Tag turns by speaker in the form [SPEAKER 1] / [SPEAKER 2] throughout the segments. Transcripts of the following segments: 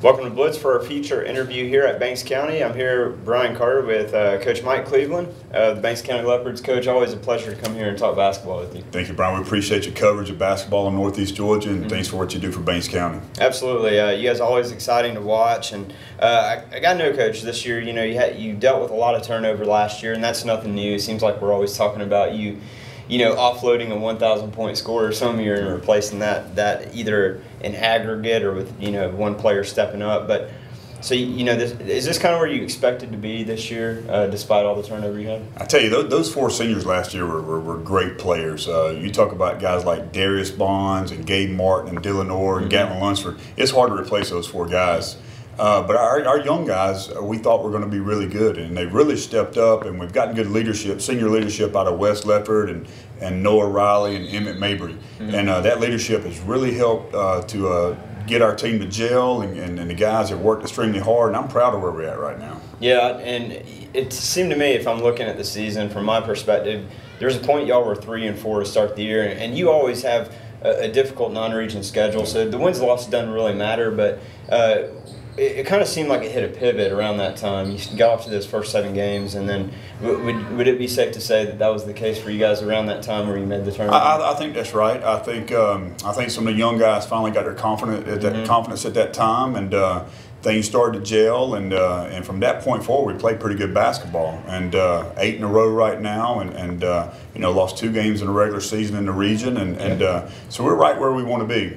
[SPEAKER 1] Welcome to Blitz for our feature interview here at Banks County. I'm here, Brian Carter, with Coach Mike Cleveland, the Banks County Leopards. Coach, always a pleasure to come here and talk basketball with you.
[SPEAKER 2] Thank you, Brian. We appreciate your coverage of basketball in Northeast Georgia, and thanks for what you do for Banks County.
[SPEAKER 1] Absolutely. You guys are always exciting to watch. And I got to know, Coach, this year, you dealt with a lot of turnover last year, and that's nothing new. It seems like we're always talking about you offloading a 1,000-point scorer some year and replacing that either in aggregate or with, one player stepping up. But so, is this kind of where you expected to be this year, despite all the turnover you had?
[SPEAKER 2] I tell you, those four seniors last year were great players. You talk about guys like Darius Bonds and Gabe Martin and Dylan Orr and Gatlin Lunsford. It's hard to replace those four guys. But our young guys, we thought were going to be really good, and they really stepped up, and we've gotten good leadership, senior leadership out of Wes Lefford and Noah Riley and Emmett Mabry. And that leadership has really helped to get our team to gel, and the guys have worked extremely hard, and I'm proud of where we're at right now.
[SPEAKER 1] Yeah, and it seemed to me, if I'm looking at the season from my perspective, there's a point y'all were 3-4 to start the year, and you always have a difficult non-region schedule, so the wins and losses doesn't really matter, but it kind of seemed like it hit a pivot around that time. You got off to those first 7 games, and then would it be safe to say that was the case for you guys around that time where you made the tournament?
[SPEAKER 2] I think that's right. I think some of the young guys finally got their confidence at that time, and things started to gel, and from that point forward, we played pretty good basketball, and 8 in a row right now, and lost 2 games in the regular season in the region, and so we're right where we want to be,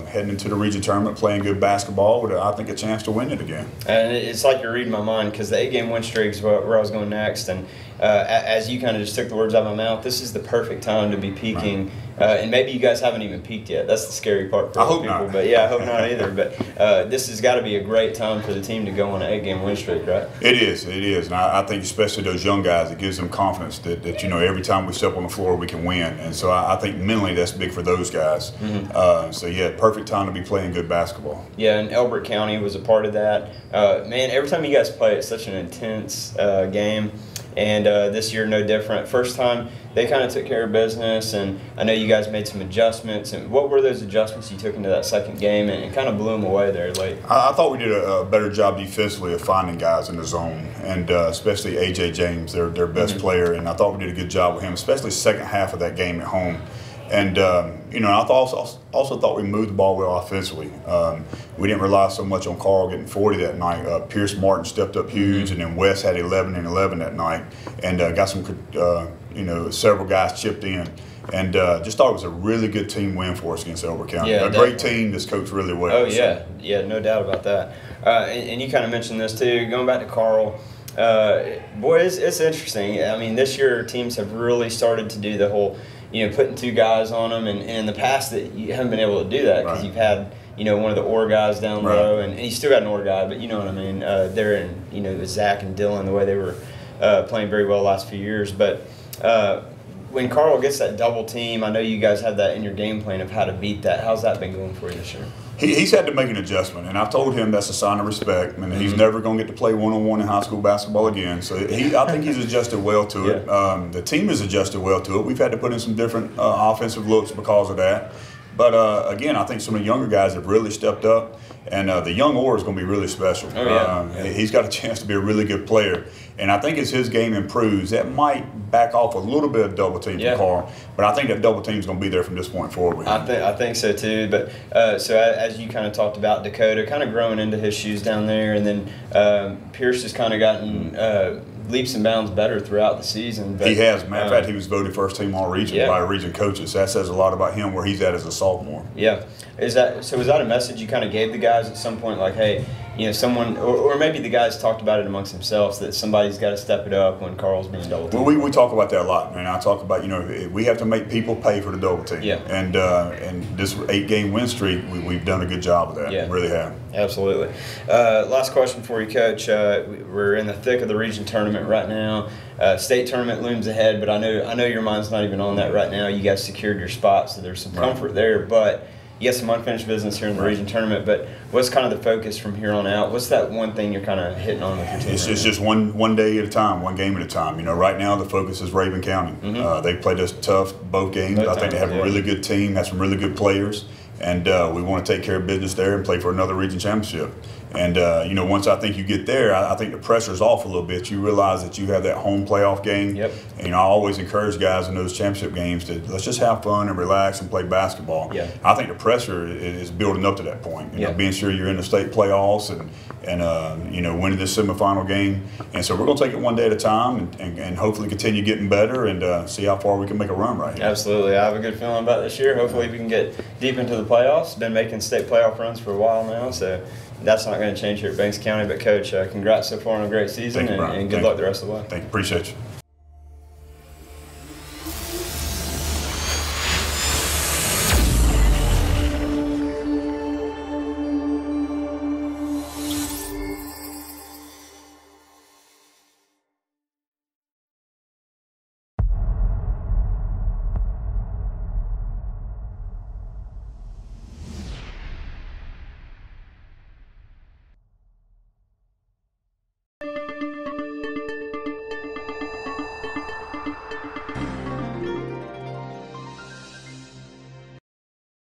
[SPEAKER 2] heading into the region tournament, playing good basketball with, I think, a chance to win it again.
[SPEAKER 1] And it's like you're reading my mind, because the 8-game win streak is where I was going next, and as you kind of just took the words out of my mouth, this is the perfect time to be peaking. Right. And maybe you guys haven't even peaked yet. That's the scary part for people.
[SPEAKER 2] Not.
[SPEAKER 1] But yeah, I hope not either. But this has got to be a great time for the team to go on an 8-game win streak, right?
[SPEAKER 2] It is. And I think especially those young guys, it gives them confidence that every time we step on the floor we can win. And so I think mentally that's big for those guys. So yeah, perfect time to be playing good basketball.
[SPEAKER 1] Yeah, and Elbert County was a part of that. Man, every time you guys play, it's such an intense game. And this year, no different. First time, they kind of took care of business, and I know you guys made some adjustments. And what were those adjustments you took into that second game and kind of blew them away there late?
[SPEAKER 2] I thought we did a better job defensively of finding guys in the zone, and especially A.J. James, their best player. And I thought we did a good job with him, especially second half of that game at home. And, I also thought we moved the ball well offensively. We didn't rely so much on Carl getting 40 that night. Pierce Martin stepped up huge, and then Wes had 11 and 11 that night, and got some, several guys chipped in. And just thought it was a really good team win for us against Elbert County.
[SPEAKER 1] Yeah,
[SPEAKER 2] great team that's coached really well.
[SPEAKER 1] Oh, yeah. Yeah, no doubt about that. And you kind of mentioned this, too. Going back to Carl, boy, it's interesting. I mean, this year teams have really started to do the whole – putting 2 guys on them, and in the past that you haven't been able to do that because you've had, one of the Orr guys down low, and you still got an Orr guy, but you know what I mean. They're in, Zach and Dylan, the way they were playing very well the last few years. But when Carl gets that double team, I know you guys have that in your game plan of how to beat that. How's that been going for you this year?
[SPEAKER 2] He's had to make an adjustment, and I've told him that's a sign of respect. I mean, he's never going to get to play one-on-one in high school basketball again. So I think he's adjusted well to it. The team has adjusted well to it. We've had to put in some different offensive looks because of that. But, again, I think some of the younger guys have really stepped up, and the young Orr is going to be really special. He's got a chance to be a really good player. And I think as his game improves, that might back off a little bit of double team from Carl. But I think that double team is going to be there from this point forward.
[SPEAKER 1] I think so too. But so as you kind of talked about Dakota, kind of growing into his shoes down there, and then Pierce has kind of gotten leaps and bounds better throughout the season. But,
[SPEAKER 2] he has. Matter of fact, he was voted first team all-region by region coaches. That says a lot about him where he's at as a sophomore.
[SPEAKER 1] Yeah. Was that a message you kind of gave the guys at some point, like, hey, someone, or maybe the guys talked about it amongst themselves, that somebody's got to step it up when Carl's being double teamed?
[SPEAKER 2] Well, we talk about that a lot, man. I talk about, we have to make people pay for the double team.
[SPEAKER 1] Yeah.
[SPEAKER 2] And this 8-game win streak, we've done a good job of that.
[SPEAKER 1] Yeah.
[SPEAKER 2] We really have.
[SPEAKER 1] Absolutely. Last question for you, Coach. We're in the thick of the region tournament right now. State tournament looms ahead, but I know your mind's not even on that right now. You guys secured your spot, so there's some comfort there. But you have some unfinished business here in the region tournament, but what's kind of the focus from here on out? What's that one thing you're kind of hitting on with your team?
[SPEAKER 2] It's just one day at a time, one game at a time. You know, right now the focus is Raven County. They played us tough both games. I think they have a really good team, have some really good players, and we want to take care of business there and play for another region championship. And, you know, once I think you get there, I think the pressure's off a little bit. You realize that you have that home playoff game.
[SPEAKER 1] Yep.
[SPEAKER 2] And, you know, I always encourage guys in those championship games to let's just have fun and relax and play basketball.
[SPEAKER 1] Yeah.
[SPEAKER 2] I think the pressure is building up to that point. You know, being sure you're in the state playoffs and you know, winning this semifinal game. And so we're going to take it one day at a time and hopefully continue getting better and see how far we can make a run right here.
[SPEAKER 1] Absolutely. I have a good feeling about this year. Hopefully we can get deep into the playoffs. Been making state playoff runs for a while now, so that's not going to change here at Banks County. But, Coach, congrats so far on a great season, and good luck the rest of the way.
[SPEAKER 2] Thank you. Appreciate you.